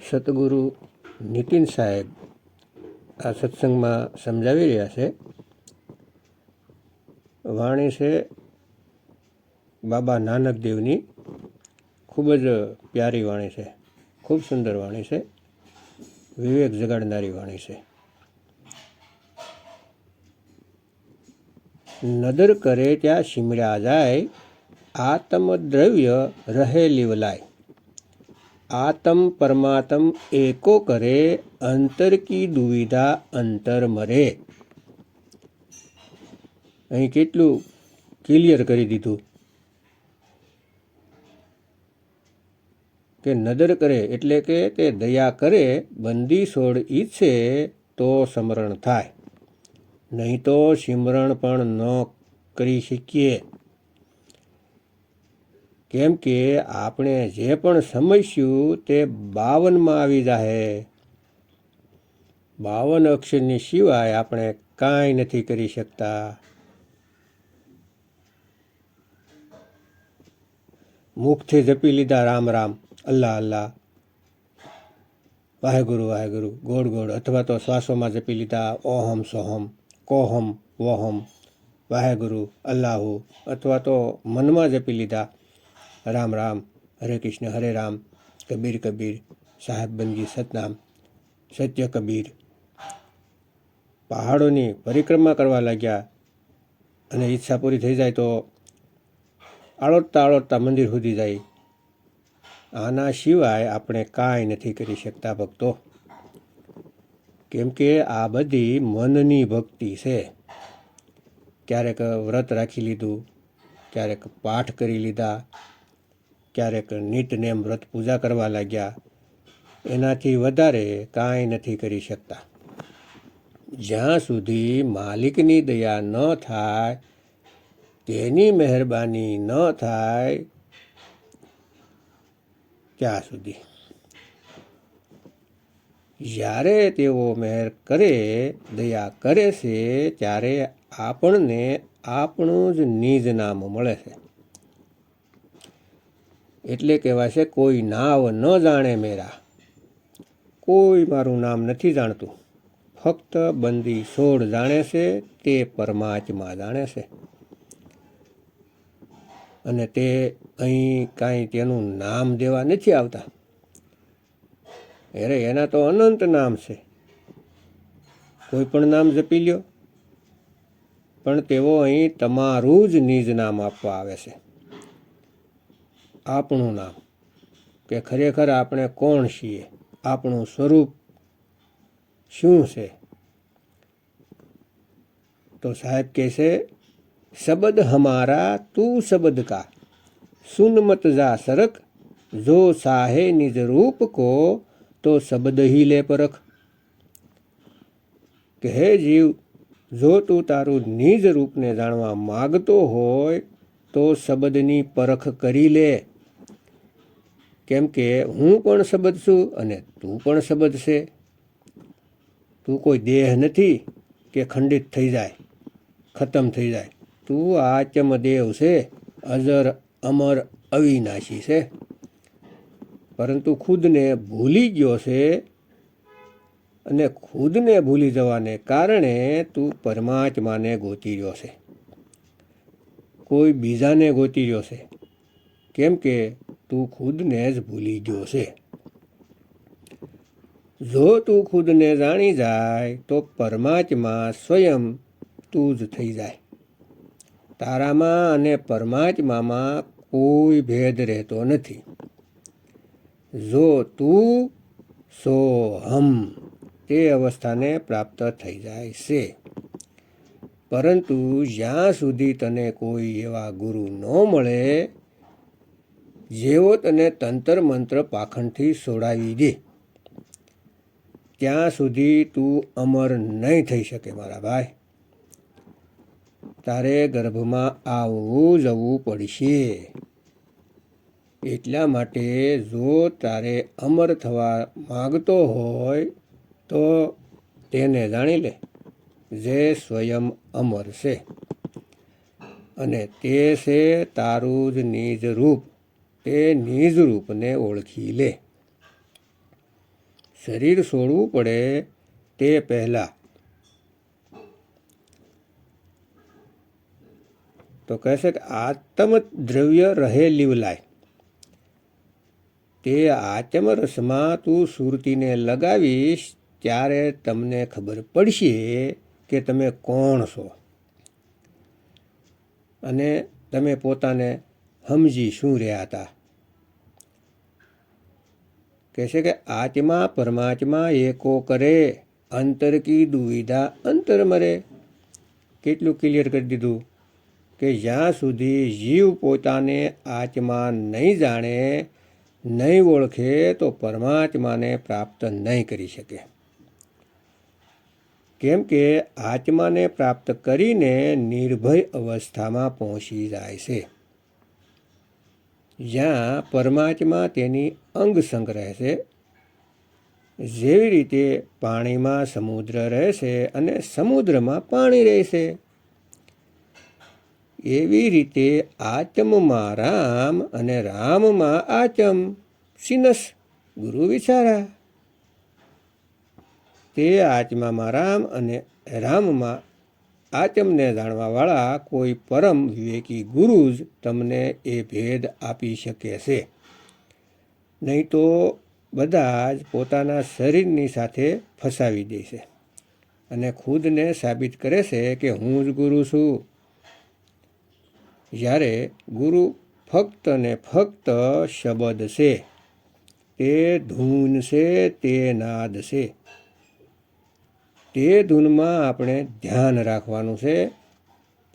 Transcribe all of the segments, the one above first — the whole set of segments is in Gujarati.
સતગુરુ નીતિન સાહેબ આ સત્સંગમાં સમજાવી રહ્યા છે. વાણી છે બાબા નાનક દેવની. ખૂબ જ પ્યારી વાણી છે, ખૂબ સુંદર વાણી છે, વિવેક જગાડનારી વાણી છે. નદર કરે ત્યાં શિમળ્યા જાય, આત્મદ્રવ્ય રહે લીવલાય. આત્મ પરમાત્મ એકો કરે, અંતર કી દુવિધા અંતર મરે. અહીં કેટલું ક્લિયર કરી દીધું કે નદર કરે એટલે કે તે દયા કરે, બંદી છોડ ઈચ્છે તો સમરણ થાય, નહીં તો સિમરણ પણ ન કરી શકીએ. કેમ કે આપણે જે પણ સમજશું તે 52માં આવી જાહે. 52 અક્ષરની સિવાય આપણે કાંઈ નથી કરી શકતા. મુખથી જપી લીધા રામ રામ, અલ્લાહ અલ્લાહ, વાહેગુરુ વાહેગુરુ, ગોળ ગોળ, અથવા તો શ્વાસોમાં જપી લીધા ઓહમ સોહમ, કોહમ વોહમ, વાહેગુરુ અલ્લાહુ, અથવા તો મનમાં જપી લીધા રામ રામ, હરે કૃષ્ણ હરે રામ, કબીર કબીર, સાહેબ બંજી સતનામ, સત્ય કબીર. પહાડોની પરિક્રમા કરવા લાગ્યા અને ઈચ્છા પૂરી થઈ જાય તો આળોટતા આળોટતા મંદિર સુધી જાય. આના સિવાય આપણે કાંઈ નથી કરી શકતા ભક્તો. કેમ કે આ બધી મનની ભક્તિ છે. ક્યારેક વ્રત રાખી લીધું, ક્યારેક પાઠ કરી લીધા, ક્યારેક નિતનેમ વ્રત પૂજા કરવા લાગ્યા, એનાથી વધારે કાંઈ નથી કરી શકતા. જ્યાં સુધી માલિકની દયા ન થાય, તેની મહેરબાની ન થાય ત્યાં સુધી. જ્યારે તેઓ મહેર કરે, દયા કરે છે, ત્યારે આપણને આપણું જ નિજ નામ મળે છે. એટલે કહેવાય છે, કોઈ નાવ ન જાણે મેરા. કોઈ મારું નામ નથી જાણતું, ફક્ત બંદી છોડ જાણે છે, તે પરમાત્મા જાણે છે. અને તે અહીં કાંઈ તેનું નામ દેવા નથી આવતા. અરે એના તો અનંત નામ છે, કોઈ પણ નામ જપી લ્યો, પણ તેઓ અહીં તમારું જ નિજ નામ આપવા આવે છે. આપણું નામ, કે ખરેખર આપણે કોણ છીએ, આપણું સ્વરૂપ શું છે. તો સાહેબ કહે છે, શબ્દ હમારા તું શબ્દ કા, સુન મત જા સરક, જો સાહે નિજ રૂપ કો તો શબ્દ હી લે પરખ. કે હે જીવ, જો તું તારું નિજ રૂપને જાણવા માગતો હોય તો શબ્દની પરખ કરી લે. કેમ કે હું પણ શબ્દ છું અને તું પણ શબ્દ છે. તું કોઈ દેહ નથી કે ખંડિત થઈ જાય, ખતમ થઈ જાય. તું આત્મદેવ છે, અજર અમર અવિનાશી છે. પરંતુ ખુદને ભૂલી ગયો છે, અને ખુદને ભૂલી જવાને કારણે તું પરમાત્માને ગોતી રહ્યો છે, કોઈ બીજાને ગોતી રહ્યો છે. કેમ કે તું ખુદને જ ભૂલી ગયો છે. જો તું ખુદને જાણી જાય તો પરમાત્મા સ્વયં તું જ થઈ જાય. તારામાં અને પરમાત્મામાં કોઈ ભેદ રહેતો નથી. જો તું સો હમ, તે અવસ્થાને પ્રાપ્ત થઈ જાય છે. પરંતુ જ્યાં સુધી તને કોઈ એવા ગુરુ ન મળે, જેઓ તને તંત્ર મંત્ર પાખંડથી છોડાવી દે, ત્યાં સુધી તું અમર નહીં થઈ શકે મારા ભાઈ. તારે ગર્ભમાં આવવું જવું પડશે. એટલા માટે જો તારે અમર થવા માગતો હોય તો તેને જાણી લે, જે સ્વયં અમર છે, અને તે છે તારું જ નિજ રૂપ. તે નિજ રૂપને ઓળખી લે. શરીર છોડવું પડે તે પહેલાં. તો કહેશે કે આત્મ દ્રવ્ય રહે લીવલાય, તે આચમરસમાં તું સુરતીને લગાવીશ ત્યારે તમને ખબર પડશે કે તમે કોણ છો અને તમે પોતાને સમજી શું રહ્યા હતા. કહેશે કે આત્મા પરમાત્મા એકો કરે, અંતર કી દુવિધા અંતર મરે. કેટલું ક્લિયર કરી દીધું કે જ્યાં સુધી જીવ પોતાને આત્મા નહીં જાણે, નહીં ઓળખે તો પરમાત્માને પ્રાપ્ત નહીં કરી શકે. કેમ કે આત્માને પ્રાપ્ત કરીને નિર્ભય અવસ્થામાં પહોંચી જાય છે, જ્યાં પરમાત્મા તેની અંગસંગ રહેશે. જેવી રીતે પાણીમાં સમુદ્ર રહેશે અને સમુદ્રમાં પાણી રહેશે, એવી રીતે આચમમાં રામ અને રામમાં આચમ. સિનસ ગુરુ વિચારા. તે આત્મામાં રામ અને રામમાં આચમને જાણવાવાળા કોઈ પરમ વિવેકી ગુરુ જ તમને એ ભેદ આપી શકે છે. નહીં તો બધા જ પોતાના શરીરની સાથે ફસાવી દે છે અને ખુદને સાબિત કરે છે કે હું જ ગુરુ છું. જ્યારે ગુરુ ફક્ત ને ફક્ત શબ્દ છે, તે ધૂન છે, તે નાદ છે. તે ધૂનમાં આપણે ધ્યાન રાખવાનું છે.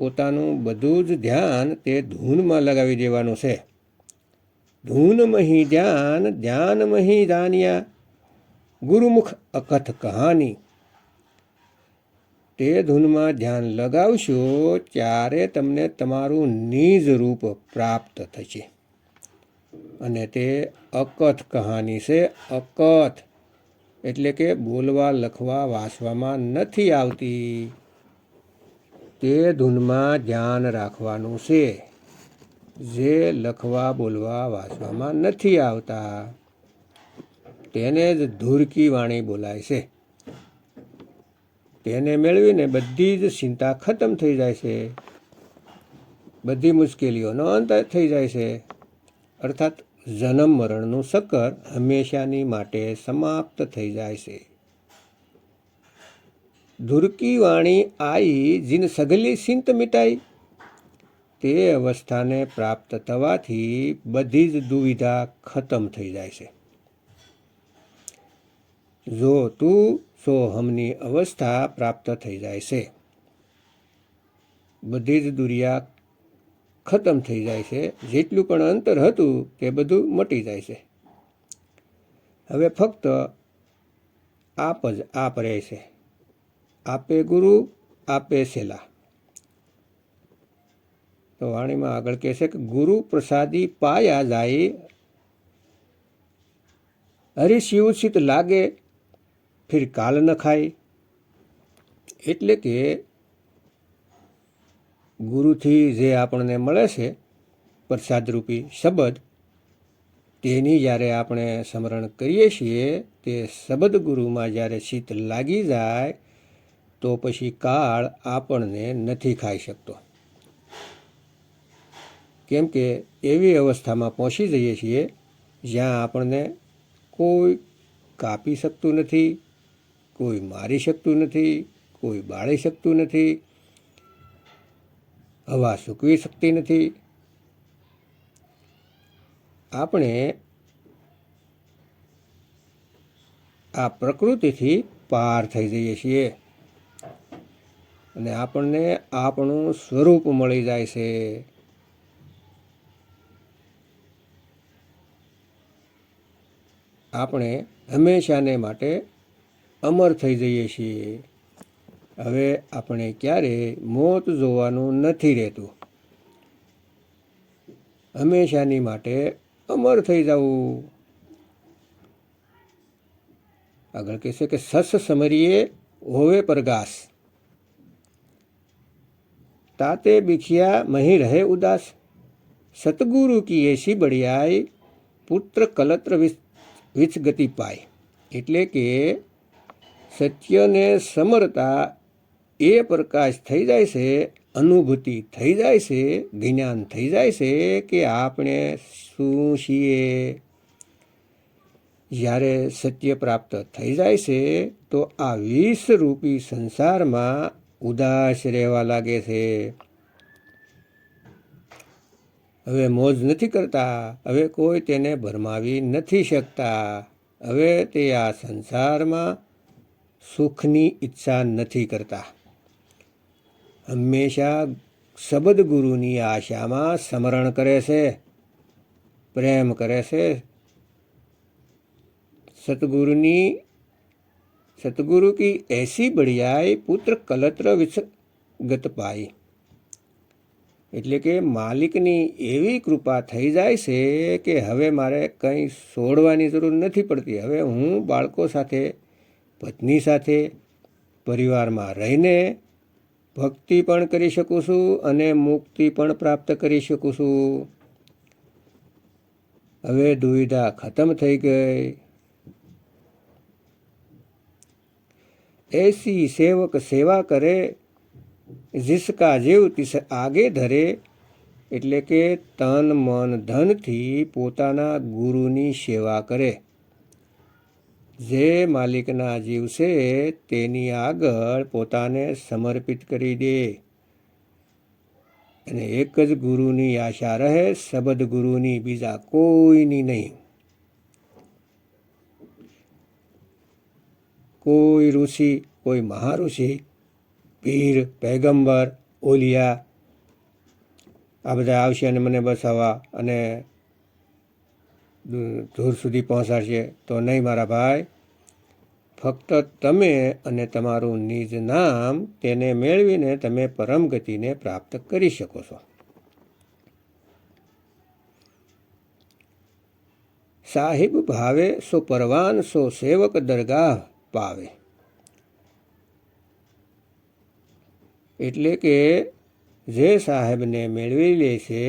પોતાનું બધું જ ધ્યાન તે ધૂનમાં લગાવી દેવાનું છે. ધૂનમહી ધ્યાન, ધ્યાનમહી જાણ્યા, ગુરુમુખ અકથ કહાની. તે ધૂનમાં ધ્યાન લગાવશો ત્યારે તમને તમારું નિજ રૂપ પ્રાપ્ત થશે. અને તે અકથ કહાની છે. અકથ એટલે કે બોલવા, લખવા, વાંચવામાં નથી આવતી. તે ધૂનમાં ધ્યાન રાખવાનું છે, જે લખવા, બોલવા, વાંચવામાં નથી આવતા. તેને જ ધૂરકી વાણી બોલાય છે. તેને મેળવીને બધી જ ચિંતા ખતમ થઈ જાય છે, બધી મુશ્કેલીઓનો અંત થઈ જાય છે. અર્થાત જન્મ મરણનું ચક્કર હંમેશાની માટે સમાપ્ત થઈ જાય છે. ધૂરકી વાણી આઈ જીન સઘલી ચિંત મિટાઈ. તે અવસ્થાને પ્રાપ્ત થવાથી બધી જ દુવિધા ખતમ થઈ જાય છે. જો તું સોહમની અવસ્થા પ્રાપ્ત થઈ જાય છે, બધી જ દુરિયા ખતમ થઈ જાય છે. જેટલું પણ અંતર હતું તે બધું મટી જાય છે. હવે ફક્ત આપ જ આપ રહે છે. આપે ગુરુ, આપે સેલા. તો વાણીમાં આગળ કહે છે કે ગુરુ પ્રસાદી પાયા જાય, હરિ શિવ ચિત લાગે, ફિર કાલ ન ખાય. એટલે કે ગુરુથી જે આપણને મળે છે પ્રસાદરૂપી શબ્દ, તેની જ્યારે આપણે સ્મરણ કરીએ છીએ, તે શબ્દ ગુરુમાં જ્યારે ચિત્ત લાગી જાય તો પછી કાળ આપણને નથી ખાઈ શકતો. કેમ કે એવી અવસ્થામાં પહોંચી જઈએ છીએ જ્યાં આપણને કોઈ કાપી શકતું નથી, કોઈ મારી શકતું નથી, કોઈ બાળી શકતું નથી, હવા સૂકવી શકતી નથી. આપણે આ પ્રકૃતિથી પાર થઈ જઈએ છીએ અને આપણને આપણું સ્વરૂપ મળી જાય છે. આપણે હંમેશાને માટે અમર થઈ જઈએ છીએ. હવે આપણે ક્યારેય મોત જોવાનું નથી રહેતું. હંમેશાની માટે અમર થઈ જવું. આગળ કહેશે કે સસ સમરીએ હોવે પરગાસ, તાતે બિખિયા મહી રહે ઉદાસ. સતગુરુ કી એસી બડિયાઈ, પુત્ર કલત્ર વિચ ગતિ પાય. એટલે કે સત્યને સમરતા એ પ્રકાશ થઈ જાય છે, અનુભૂતિ થઈ જાય છે, જ્ઞાન થઈ જાય છે કે આપણે શું છીએ. જ્યારે સત્ય પ્રાપ્ત થઈ જાય છે તો આ વિષરૂપી સંસારમાં ઉદાસ રહેવા લાગે છે. હવે મોજ નથી કરતા, હવે કોઈ તેને ભરમાવી નથી શકતા. હવે તે આ સંસારમાં સુખની ઈચ્છા નથી કરતા. હંમેશા શબ્દ ગુરુની આશામાં સ્મરણ કરે છે, પ્રેમ કરે છે. सतगुरु की ऐसी बढ़ियाई पुत्र कलत्र विसगत पाई. એટલે કે માલિકની એવી કૃપા થઈ જાય છે કે હવે મારે કંઈ છોડવાની જરૂર નથી પડતી. હવે હું બાળકો સાથે, પત્ની સાથે, પરિવારમાં રહીને ભક્તિ પણ કરી શકું છું અને મુક્તિ પણ પ્રાપ્ત કરી શકું છું. હવે દુવિધા ખતમ થઈ ગઈ. ऐसी सेवक सेवा करे जिसका जीव तिस आगे धरे. એટલે કે તન મન ધનથી પોતાના ગુરુની સેવા કરે. જે માલિકના જીવ છે તેની આગળ પોતાને સમર્પિત કરી દે અને એક જ ગુરુની આશા રહે, શબ્દ ગુરુની, બીજા કોઈની નહીં. કોઈ ઋષિ, કોઈ મહાઋષિ, પીર, પૈગંબર, ઓલિયા આ બધા આવશે અને મને બસાવવા અને દૂર સુધી પહોંચાડશે તો નહીં મારા ભાઈ. ફક્ત તમે અને તમારું નિજ નામ તેને મેળવીને તમે પરમ ગતિને પ્રાપ્ત કરી શકો છો. સાહિબ ભાવે સો પરવાન સો સેવક દરગાહ પાવે. એટલે કે જે સાહેબને મેળવી લે છે,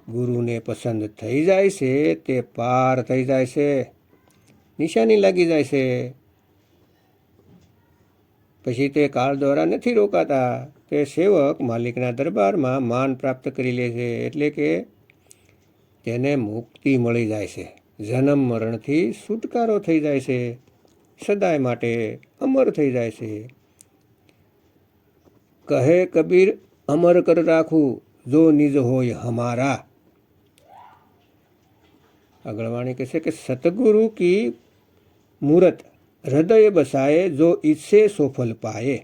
ગુરુને પસંદ થઈ જાય છે, તે પાર થઈ જાય છે, નિશાની લાગી જાય છે. પછી તે કાળ દ્વારા નથી રોકાતા. તે સેવક માલિકના દરબારમાં માન પ્રાપ્ત કરી લે છે. એટલે કે તેને મુક્તિ મળી જાય છે, જન્મ મરણથી છુટકારો થઈ જાય છે, સદાય માટે અમર થઈ જાય છે. કહે કબીર અમર કર રાખું જો નિજ હોય હમારા. આગળ વાણી કહે છે કે સતગુરુ કી મૂરત હૃદય બસાએ જો ઈચ્છે સો ફલ પાએ.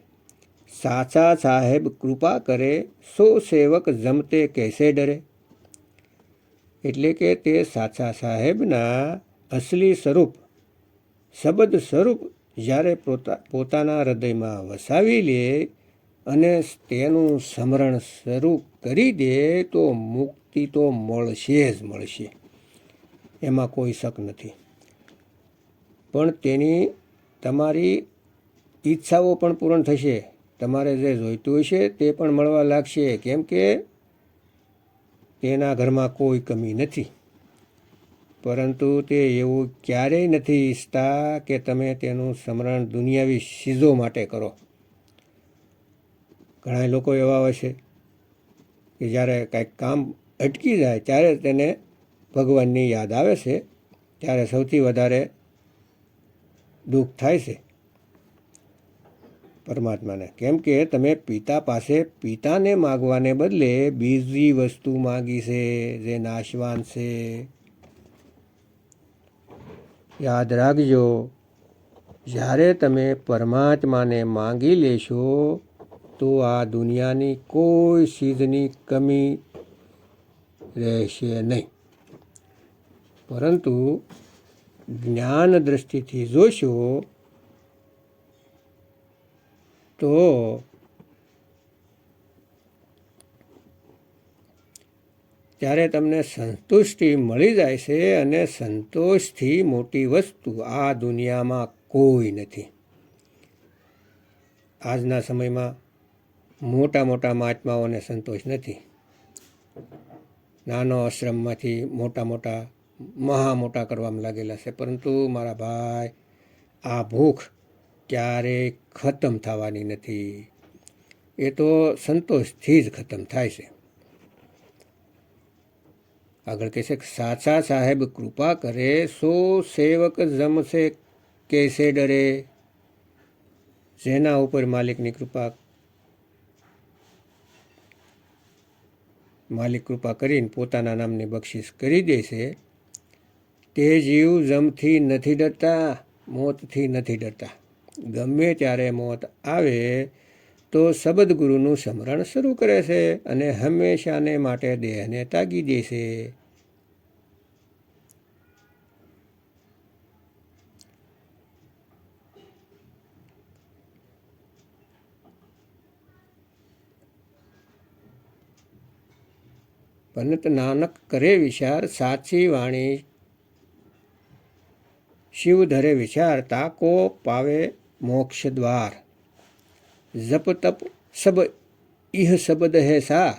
સાચા સાહેબ કૃપા કરે સો સેવક જમતે કૈસે ડરે. એટલે કે તે સાચા સાહેબના અસલી સ્વરૂપ, શબ્દ સ્વરૂપ જ્યારે પોતાના હૃદયમાં વસાવી લે અને તેનું સ્મરણ શરૂ કરી દે તો મુક્તિ તો મળશે જ મળશે, એમાં કોઈ શક નથી. પણ તેની તમારી ઈચ્છાઓ પણ પૂર્ણ થશે. તમારે જે જોઈતું હશે તે પણ મળવા લાગશે. કેમ કે તેના ઘરમાં કોઈ કમી નથી. પરંતુ તે એવું ક્યારેય નથી ઈચ્છતા કે તમે તેનું સ્મરણ દુનિયાવી ચીજો માટે કરો. ઘણા લોકો એવા હોય છે કે જ્યારે કાંઈક કામ અટકી જાય ત્યારે તેને ભગવાનની યાદ આવે છે, ત્યારે સૌથી વધારે દુઃખ થાય છે પરમાત્માને. કેમ કે તમે પિતા પાસે પિતાને માગવાને બદલે બીજી વસ્તુ માગી છે જે નાશવાન છે. યાદ રાખજો, જ્યારે તમે પરમાત્માને માંગી લેશો તો આ દુનિયાની કોઈ ચીજની કમી રહેશે નહીં. પરંતુ જ્ઞાન દ્રષ્ટિથી જોશો તો ત્યારે તમને સંતુષ્ટિ મળી જાય છે અને સંતોષથી મોટી વસ્તુ આ દુનિયામાં કોઈ નથી. આજના સમયમાં મોટા મોટા મહાત્માઓને સંતોષ નથી. નાનો આશ્રમમાંથી મોટા મોટા મહા મોટા કરવામાં લાગેલા છે, પરંતુ મારા ભાઈ આ ભૂખ ક્યારેય ખતમ થવાની નથી. એ તો સંતોષથી જ ખતમ થાય છે. આગળ કહે છે કે સાચા સાહેબ કૃપા કરે સો સેવક જમશે કેસે ડરે. જેના ઉપર માલિકની કૃપા માલિક કૃપા કરીને પોતાના નામની બક્ષિસ કરી દે છે તે જીવ જમથી નથી ડરતા, મોતથી નથી ડરતા. ગમે ત્યારે મોત આવે તો શબદ ગુરુનું સ્મરણ શરૂ કરે છે અને હંમેશાને માટે દેહને તાગી દે છે. પંત નાનક કરે વિચાર સાચી વાણી શિવ ધરે વિચાર તાકો પાવે મોક્ષ દ્વાર. જપ તપ સબ ઇહ શબ્દ હે સાર.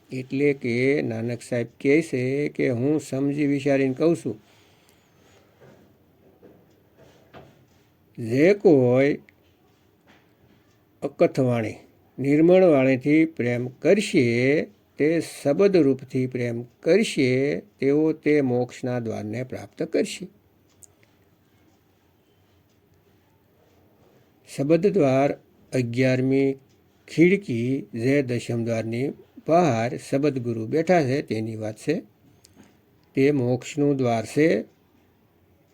એટલે કે નાનક સાહેબ કહે છે કે હું સમજી વિચારીને કહું છું, જે કોઈ અકથ વાણી નિર્મળ વાણીથી પ્રેમ કરશે, તે શબ્દ રૂપથી પ્રેમ કરશે, તેઓ તે મોક્ષના દ્વારને પ્રાપ્ત કરશે. શબ્દ દ્વાર 11મી ખિડકી જે દશમ દ્વારની બહાર શબ્દ ગુરુ બેઠા છે તેની વાત છે. તે મોક્ષનું દ્વાર છે.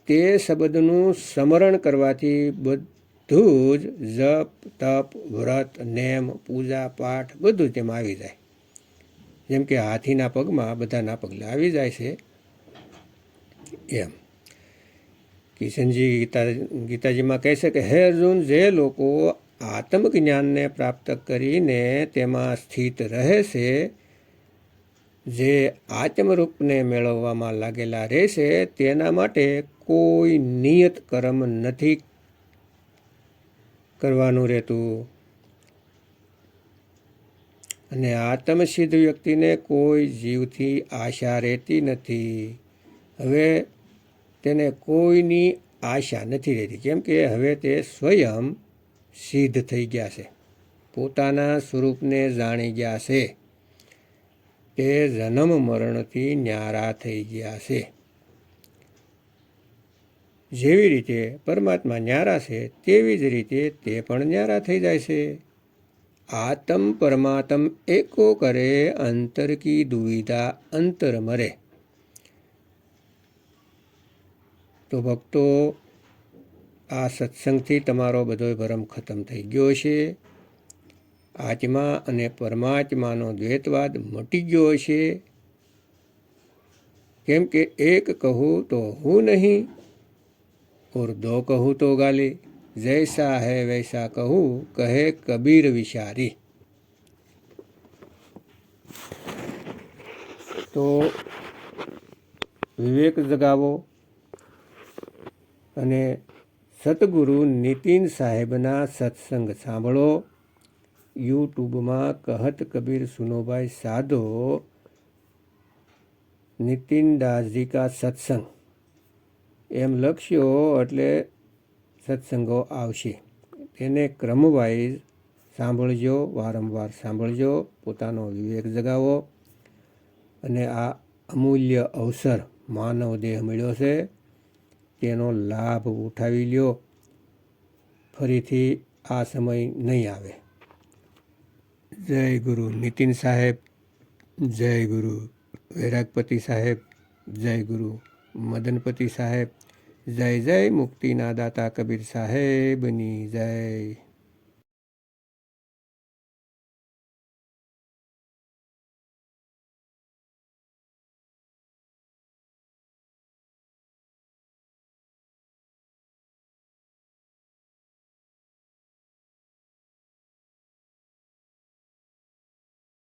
તે શબ્દનું સ્મરણ કરવાથી બધું જ જપ તપ વ્રત નેમ પૂજા પાઠ બધું જ તેમાં આવી જાય. જેમ કે હાથીના પગમાં બધાના પગલા આવી જાય છે એમ. કિશનજી ગીતાજીમાં કહે છે કે હે અર્જુન, જે લોકો આત્મજ્ઞાનને પ્રાપ્ત કરીને તેમાં સ્થિત રહે છે, જે આત્મરૂપને મેળવવામાં લાગેલા રહેશે, તેના માટે કોઈ નિયત કર્મ નથી કરવાનું રહેતું. અને આત્મસિદ્ધ વ્યક્તિને કોઈ જીવથી આશા રહેતી નથી. હવે તેને કોઈની આશા નથી રહેતી, કેમ કે હવે તે સ્વયં સિદ્ધ થઈ ગયા છે, પોતાના સ્વરૂપને જાણી ગયા છે. તે જન્મ મરણથી ન્યારા થઈ ગયા છે. જેવી રીતે પરમાત્મા ન્યારા છે, તેવી જ રીતે તે પણ ન્યારા થઈ જાય છે. આતમ પરમાત્મ એકો કરે, અંતર કી દુવિધા અંતર મરે. તો ભક્તો, આ સત્સંગથી તમારો બધો ભરમ ખતમ થઈ ગયો છે. આત્મા અને પરમાત્માનો દ્વૈતવાદ મટી ગયો છે. કેમ કે એક કહું તો હું નહીં और दो कहूँ तो गाली. जैसा है वैसा कहूँ, કહે કબીર વિચારી. તો વિવેક જગાવો અને સતગુરુ નીતિન સાહેબના સત્સંગ સાંભળો. યુટ્યુબમાં કહત કબીર સુનોભાઈ સાધો નીતિન દાસજી કા સત્સંગ એમ લખશો એટલે સત્સંગો આવશે. તેને ક્રમવાઇઝ સાંભળજો, વારંવાર સાંભળજો, પોતાનો વિવેક જગાવો અને આ અમૂલ્ય અવસર માનવ દેહ મળ્યો છે તેનો લાભ ઉઠાવી લ્યો. ફરીથી આ સમય નહીં આવે. જય ગુરુ નીતિન સાહેબ, જય ગુરુ વૈરાગપતિ સાહેબ, જય ગુરુ મદનપતિ સાહેબ, જય જય મુક્તિના દાતા કબીર સાહેબની જય.